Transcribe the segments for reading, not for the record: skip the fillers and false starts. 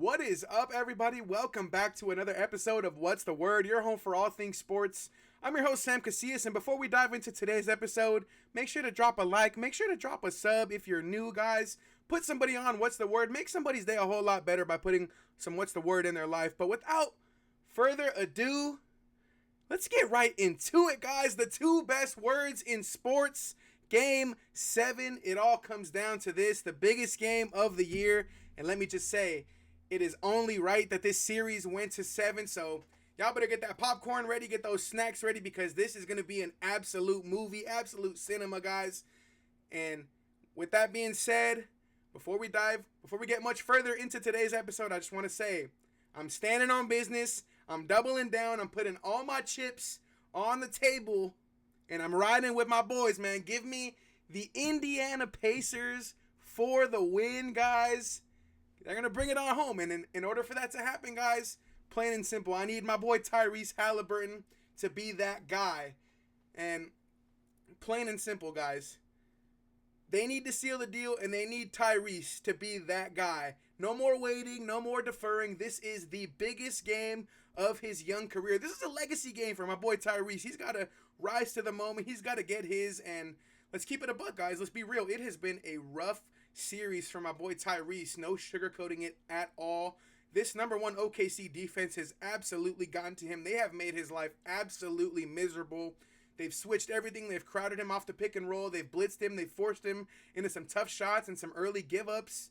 What is up, everybody? Welcome back to another episode of What's the Word, your home for all things sports. I'm your host, Sam Casillas, and before we dive into today's episode, make sure to drop a like, make sure to drop a sub if you're new, guys. Put somebody on What's the Word, make somebody's day a whole lot better by putting some What's the Word in their life. But without further ado, let's get right into it, guys. The two best words in sports. Game 7. It all comes down to this, the biggest game of the year. And let me just say, it is only right that this series went to 7. So y'all better get that popcorn ready, get those snacks ready, because this is going to be an absolute movie, absolute cinema, guys. And with that being said, before we get much further into today's episode, I just want to say, I'm standing on business. I'm doubling down. I'm putting all my chips on the table. And I'm riding with my boys, man. Give me the Indiana Pacers for the win, guys. They're going to bring it on home. And in order for that to happen, guys, plain and simple, I need my boy Tyrese Haliburton to be that guy. And plain and simple, guys, they need to seal the deal, and they need Tyrese to be that guy. No more waiting, no more deferring. This is the biggest game of his young career. This is a legacy game for my boy Tyrese. He's got to rise to the moment. He's got to get his, and let's keep it a buck, guys. Let's be real. It has been a rough series for my boy Tyrese. No sugarcoating it at all. This number one OKC defense has absolutely gotten to him. They have made his life absolutely miserable. They've switched everything. They've crowded him off the pick and roll. They've blitzed him. They've forced him into some tough shots and some early give-ups.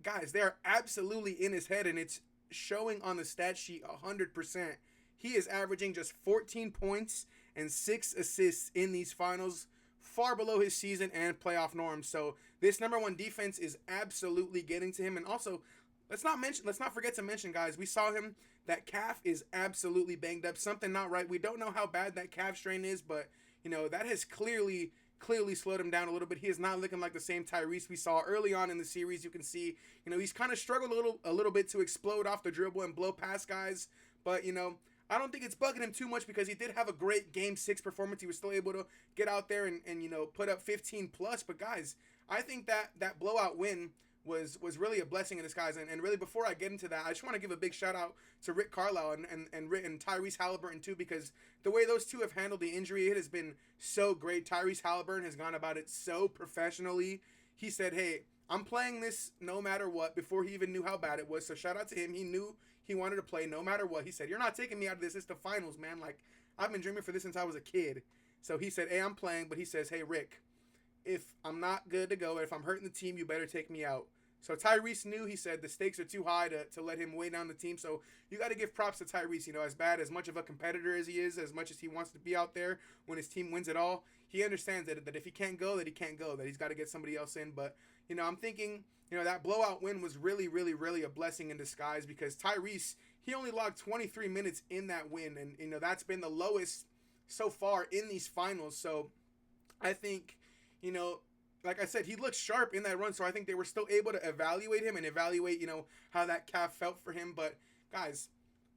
Guys, they're absolutely in his head, and it's showing on the stat sheet 100%. He is averaging just 14 points and 6 assists in these finals, far below his season and playoff norms. So this number one defense is absolutely getting to him. And also, let's not forget to mention, guys, we saw him, that calf is absolutely banged up. Something not right. We don't know how bad that calf strain is, but, that has clearly slowed him down a little bit. He is not looking like the same Tyrese we saw early on in the series. You can see, he's kind of struggled a little bit to explode off the dribble and blow past guys. But, I don't think it's bugging him too much, because he did have a great Game 6 performance. He was still able to get out there and put up 15 plus. But, guys, I think that blowout win was really a blessing in disguise. And really, before I get into that, I just want to give a big shout out to Rick Carlisle and Tyrese Haliburton too, because the way those two have handled the injury, it has been so great. Tyrese Haliburton has gone about it so professionally. He said, hey, I'm playing this no matter what, before he even knew how bad it was. So shout out to him. He knew he wanted to play no matter what. He said, you're not taking me out of this. It's the finals, man. Like, I've been dreaming for this since I was a kid. So he said, hey, I'm playing. But he says, hey, Rick, if I'm not good to go, if I'm hurting the team, you better take me out. So Tyrese knew. He said the stakes are too high to let him weigh down the team. So you got to give props to Tyrese. As much of a competitor as he is, as much as he wants to be out there when his team wins it all, he understands that if he can't go, that he can't go, that he's got to get somebody else in. But, I'm thinking, that blowout win was really, really, really a blessing in disguise, because Tyrese, he only logged 23 minutes in that win. And, that's been the lowest so far in these finals. So I think, like I said, he looked sharp in that run, so I think they were still able to evaluate him and evaluate, how that calf felt for him. But, guys,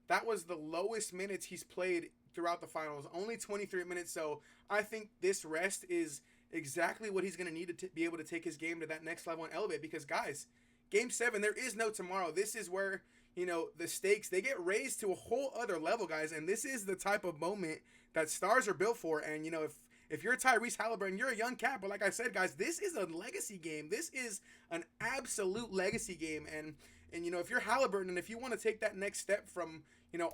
that was the lowest minutes he's played throughout the finals, only 23 minutes. So I think this rest is exactly what he's going to need to be able to take his game to that next level and elevate. Because, guys, Game 7, there is no tomorrow. This is where, the stakes, they get raised to a whole other level, guys. And this is the type of moment that stars are built for. And, if you're Tyrese Haliburton, you're a young cat, but like I said, guys, this is a legacy game. This is an absolute legacy game. And if you're Haliburton, and if you want to take that next step from,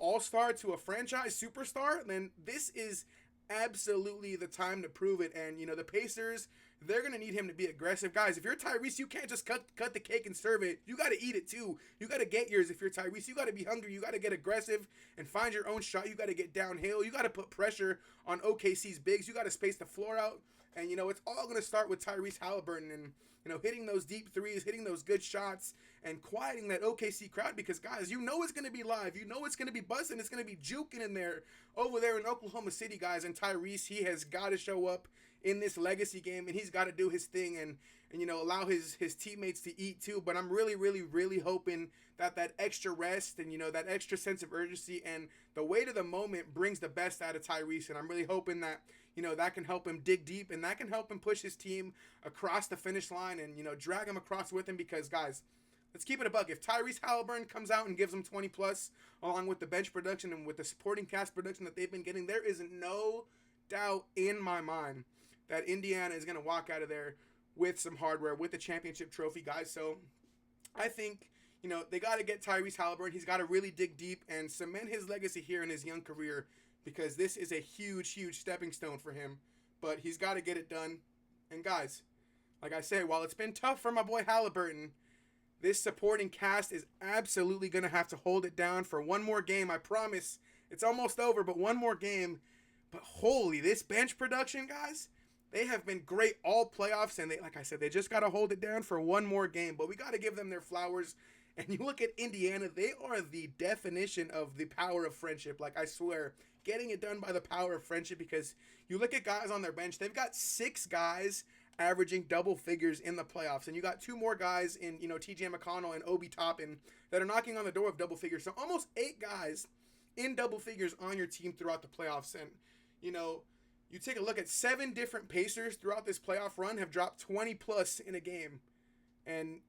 all-star to a franchise superstar, then this is absolutely the time to prove it. And, the Pacers, they're going to need him to be aggressive. Guys, if you're Tyrese, you can't just cut the cake and serve it. You got to eat it too. You got to get yours. If you're Tyrese, you got to be hungry. You got to get aggressive and find your own shot. You got to get downhill. You got to put pressure on OKC's bigs. You got to space the floor out. And, it's all going to start with Tyrese Haliburton and, hitting those deep threes, hitting those good shots, and quieting that OKC crowd. Because, guys, it's going to be live. It's going to be buzzing. It's going to be juking in there over there in Oklahoma City, guys. And Tyrese, he has got to show up in this legacy game, and he's got to do his thing and allow his teammates to eat too. But I'm really, really, really hoping that extra rest and, that extra sense of urgency and the weight of the moment brings the best out of Tyrese. And I'm really hoping that, that can help him dig deep, and that can help him push his team across the finish line and, drag him across with him. Because, guys, let's keep it a buck. If Tyrese Haliburton comes out and gives them 20 plus, along with the bench production and with the supporting cast production that they've been getting, there is no doubt in my mind that Indiana is going to walk out of there with some hardware, with the championship trophy, guys. So I think, they got to get Tyrese Haliburton. He's got to really dig deep and cement his legacy here in his young career, because this is a huge, huge stepping stone for him. But he's got to get it done. And guys, like I said, while it's been tough for my boy Haliburton, this supporting cast is absolutely going to have to hold it down for one more game. I promise. It's almost over, but one more game. But holy, this bench production, guys, they have been great all playoffs. And like I said, they just got to hold it down for one more game. But we got to give them their flowers. And you look at Indiana, they are the definition of the power of friendship. Like, I swear, getting it done by the power of friendship, because you look at guys on their bench, they've got 6 guys averaging double figures in the playoffs. And you got 2 more guys in, TJ McConnell and Obi Toppin that are knocking on the door of double figures. So almost 8 guys in double figures on your team throughout the playoffs. And, you take a look at 7 different Pacers throughout this playoff run have dropped 20 plus in a game. And,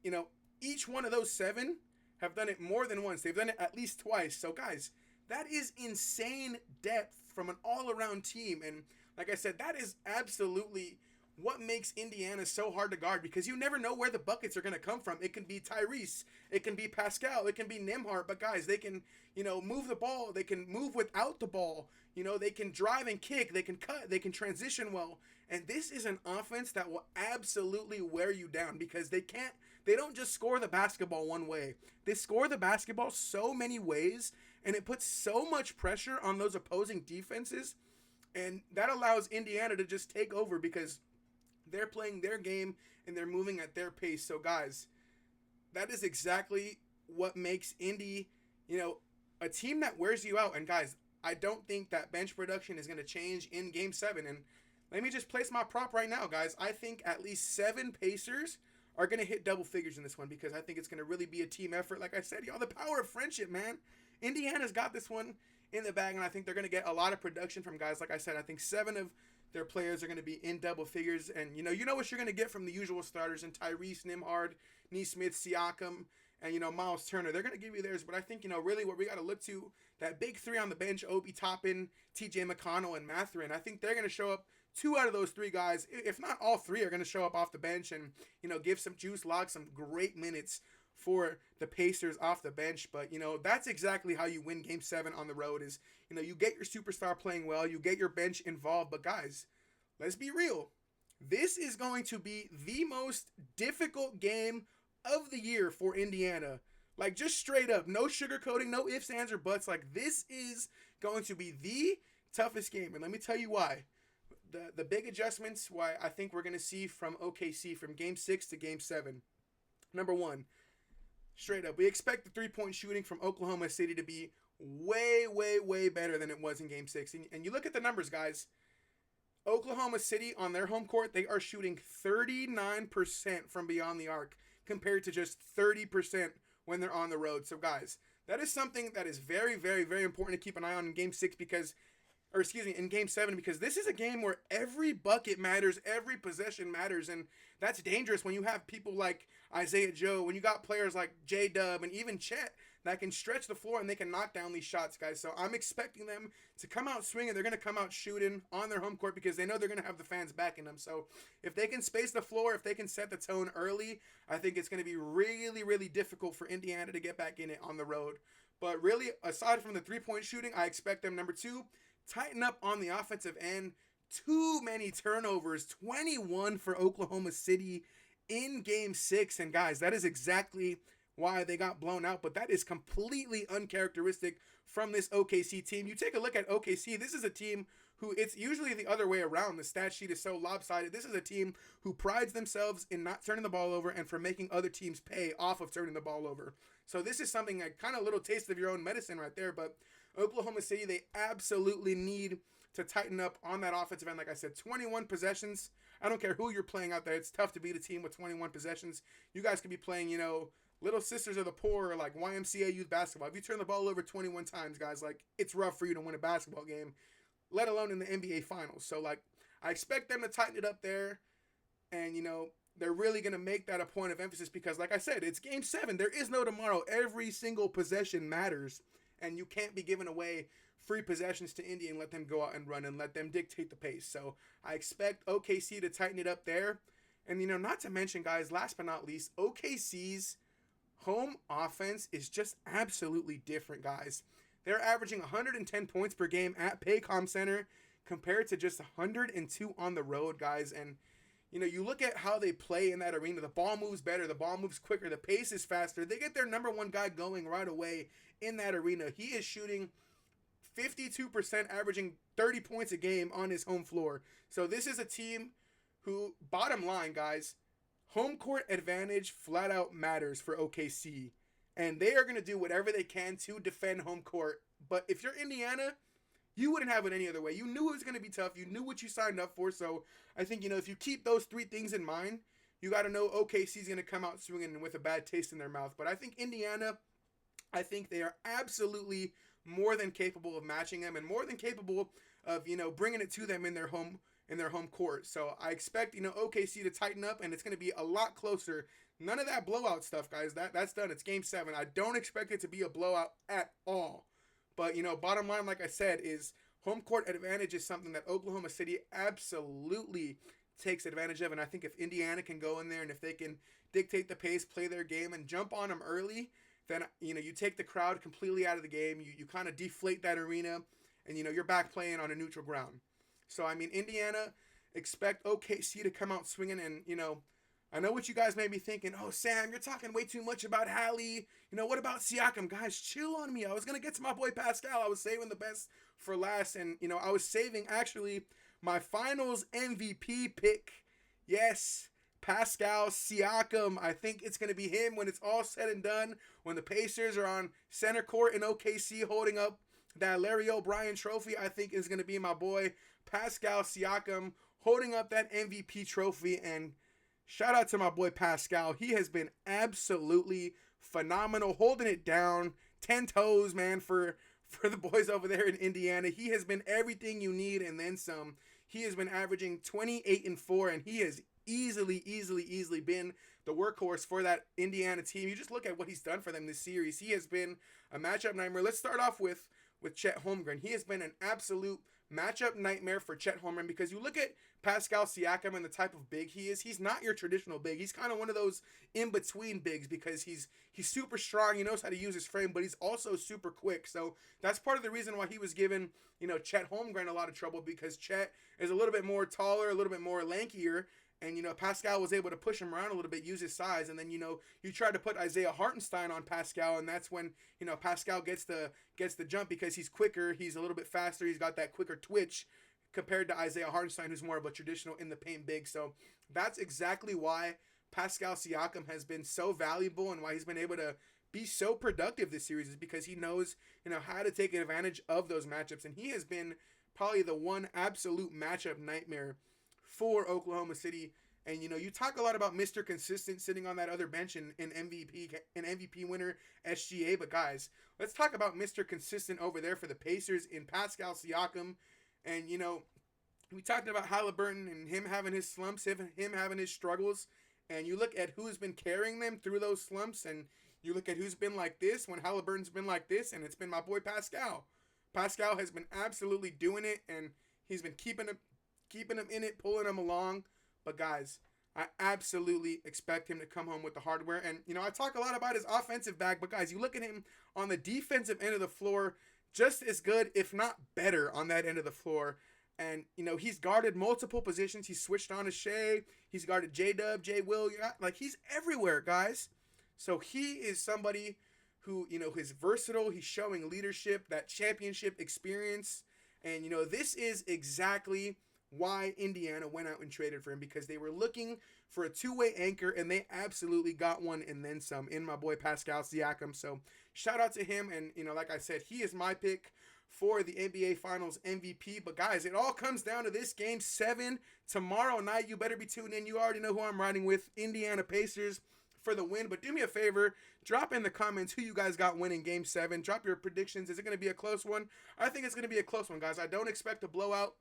each one of those 7 have done it more than once. They've done it at least twice. So, guys, that is insane depth from an all-around team. And like I said, that is absolutely what makes Indiana so hard to guard, because you never know where the buckets are going to come from. It can be Tyrese. It can be Pascal. It can be Nembhard. But, guys, they can, move the ball. They can move without the ball. They can drive and kick. They can cut. They can transition well. And this is an offense that will absolutely wear you down, because they don't just score the basketball one way. They score the basketball so many ways, and it puts so much pressure on those opposing defenses. And that allows Indiana to just take over, because they're playing their game and they're moving at their pace. So, guys, that is exactly what makes Indy, a team that wears you out. And, guys, I don't think that bench production is going to change in Game 7. And let me just place my prop right now, guys. I think at least 7 Pacers are going to hit double figures in this one, because I think it's going to really be a team effort. Like I said, y'all, the power of friendship, man. Indiana's got this one in the bag, and I think they're going to get a lot of production from guys. Like I said, I think 7 of their players are going to be in double figures. And, you know what you're going to get from the usual starters in Tyrese, Nembhard, Nesmith, Siakam, and, Miles Turner. They're going to give you theirs. But I think, really what we got to look to, that big 3 on the bench, Obi Toppin, TJ McConnell, and Mathurin. I think they're going to show up. 2 out of those 3 guys, if not all 3, are going to show up off the bench and, give some juice, log some great minutes for the Pacers off the bench. But, that's exactly how you win Game 7 on the road is, you get your superstar playing well, you get your bench involved. But, guys, let's be real. This is going to be the most difficult game of the year for Indiana. Like, just straight up, no sugarcoating, no ifs, ands, or buts. Like, this is going to be the toughest game. And let me tell you why. The big adjustments why I think we're going to see from OKC from Game 6 to Game 7. Number 1, straight up, we expect the 3-point shooting from Oklahoma City to be way, way, way better than it was in Game 6. And you look at the numbers, guys. Oklahoma City, on their home court, they are shooting 39% from beyond the arc compared to just 30% when they're on the road. So, guys, that is something that is very, very, very important to keep an eye on in Game 6 in Game 7, because this is a game where every bucket matters, every possession matters, and that's dangerous when you have people like Isaiah Joe, when you got players like J-Dub and even Chet that can stretch the floor and they can knock down these shots, guys. So I'm expecting them to come out swinging. They're going to come out shooting on their home court, because they know they're going to have the fans backing them. So if they can space the floor, if they can set the tone early, I think it's going to be really, really difficult for Indiana to get back in it on the road. But really, aside from the 3-point shooting, I expect them, number 2, tighten up on the offensive end. Too many turnovers, 21 for Oklahoma City in Game 6. And guys, that is exactly why they got blown out. But that is completely uncharacteristic from this OKC team. You take a look at OKC, this is a team who, it's usually the other way around. The stat sheet is so lopsided. This is a team who prides themselves in not turning the ball over and for making other teams pay off of turning the ball over. So this is something, like, kind of a little taste of your own medicine right there. But Oklahoma City, they absolutely need to tighten up on that offensive end. Like I said, 21 possessions. I don't care who you're playing out there. It's tough to beat a team with 21 possessions. You guys could be playing, Little Sisters of the Poor, or like YMCA youth basketball. If you turn the ball over 21 times, guys, like, it's rough for you to win a basketball game, let alone in the NBA Finals. So, like, I expect them to tighten it up there. And, they're really going to make that a point of emphasis because, like I said, it's game 7. There is no tomorrow. Every single possession matters, and you can't be giving away free possessions to Indy and let them go out and run and let them dictate the pace. So I expect OKC to tighten it up there. And, not to mention, guys, last but not least, OKC's home offense is just absolutely different, guys. They're averaging 110 points per game at Paycom Center compared to just 102 on the road, guys. And, you look at how they play in that arena. The ball moves better. The ball moves quicker. The pace is faster. They get their number one guy going right away in that arena. He is shooting 52%, averaging 30 points a game on his home floor. So this is a team who, bottom line, guys, home court advantage flat out matters for OKC. And they are going to do whatever they can to defend home court. But if you're Indiana, you wouldn't have it any other way. You knew it was going to be tough. You knew what you signed up for. So I think, if you keep those 3 things in mind, you got to know OKC is going to come out swinging with a bad taste in their mouth. But I think Indiana, they are absolutely more than capable of matching them and more than capable of, bringing it to them in their home court. So I expect, OKC to tighten up, and it's going to be a lot closer. None of that blowout stuff, guys. That's done. It's game 7. I don't expect it to be a blowout at all. But, bottom line, like I said, is home court advantage is something that Oklahoma City absolutely takes advantage of. And I think if Indiana can go in there and if they can dictate the pace, play their game, and jump on them early, then, you take the crowd completely out of the game. You kind of deflate that arena, and, you're back playing on a neutral ground. So, Indiana, expect OKC to come out swinging. And, I know what you guys may be thinking. Oh, Sam, you're talking way too much about Hallie. What about Siakam? Guys, chill on me. I was going to get to my boy Pascal. I was saving the best for last. And, I was saving, actually, my finals MVP pick. Yes, Pascal Siakam. I think it's going to be him when it's all said and done. When the Pacers are on center court in OKC holding up that Larry O'Brien trophy, I think is going to be my boy Pascal Siakam holding up that MVP trophy. And shout out to my boy Pascal. He has been absolutely phenomenal, holding it down, 10 toes, man, for the boys over there in Indiana. He has been everything you need and then some. He has been averaging 28-4, and he has easily been the workhorse for that Indiana team. You just look at what he's done for them this series. He has been a matchup nightmare. Let's start off with Chet Holmgren. He has been an absolute matchup nightmare for Chet Holmgren because you look at Pascal Siakam and the type of big he is. He's not your traditional big. He's kind of one of those in-between bigs because he's super strong. He knows how to use his frame, but he's also super quick. So that's part of the reason why he was given, Chet Holmgren a lot of trouble because Chet is a little bit more taller, a little bit more lankier. And, Pascal was able to push him around a little bit, use his size. And then, you try to put Isaiah Hartenstein on Pascal, and that's when, Pascal gets the jump because he's quicker, he's a little bit faster, he's got that quicker twitch compared to Isaiah Hartenstein, who's more of a traditional in the paint big. So that's exactly why Pascal Siakam has been so valuable and why he's been able to be so productive this series is because he knows, how to take advantage of those matchups. And he has been probably the one absolute matchup nightmare for Oklahoma City. And, you talk a lot about Mr. Consistent sitting on that other bench in MVP winner SGA. But, guys, let's talk about Mr. Consistent over there for the Pacers in Pascal Siakam. And, we talked about Haliburton and him having his slumps, him having his struggles. And you look at who's been carrying them through those slumps. And you look at who's been like this when Haliburton's been like this. And it's been my boy Pascal. Pascal has been absolutely doing it. And he's been keeping him in it, pulling him along. But guys, I absolutely expect him to come home with the hardware. And, I talk a lot about his offensive bag, but guys, you look at him on the defensive end of the floor, just as good, if not better, on that end of the floor. And, he's guarded multiple positions. He's switched on to Shai. He's guarded J-Dub, J-Will. He's everywhere, guys. So he is somebody who, is versatile. He's showing leadership, that championship experience. And, this is exactly why Indiana went out and traded for him, because they were looking for a two-way anchor, and they absolutely got one and then some in my boy Pascal Siakam. So shout out to him. And, like I said, he is my pick for the NBA Finals MVP. But guys, it all comes down to this game 7 tomorrow night. You better be tuned in. You already know who I'm riding with, Indiana Pacers for the win. But do me a favor, drop in the comments who you guys got winning game 7. Drop your predictions. Is it going to be a close one? I think it's going to be a close one, guys. I don't expect a blowout.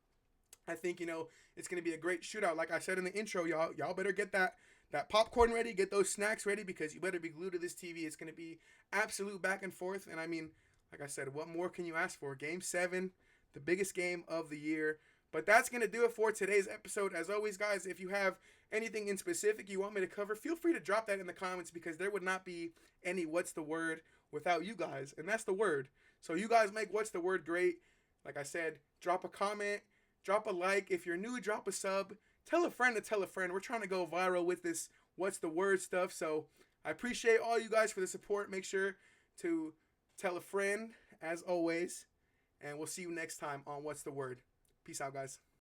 I think, it's going to be a great shootout. Like I said in the intro, y'all better get that that popcorn ready, get those snacks ready, because you better be glued to this TV. It's going to be absolute back and forth. And I mean, like I said, what more can you ask for? Game 7, the biggest game of the year. But that's going to do it for today's episode. As always, guys, if you have anything in specific you want me to cover, feel free to drop that in the comments, because there would not be any What's the Word without you guys. And that's the word. So you guys make What's the Word great. Like I said, drop a comment, drop a like. If you're new, drop a sub. Tell a friend to tell a friend. We're trying to go viral with this What's the Word stuff. So I appreciate all you guys for the support. Make sure to tell a friend, as always. And we'll see you next time on What's the Word. Peace out, guys.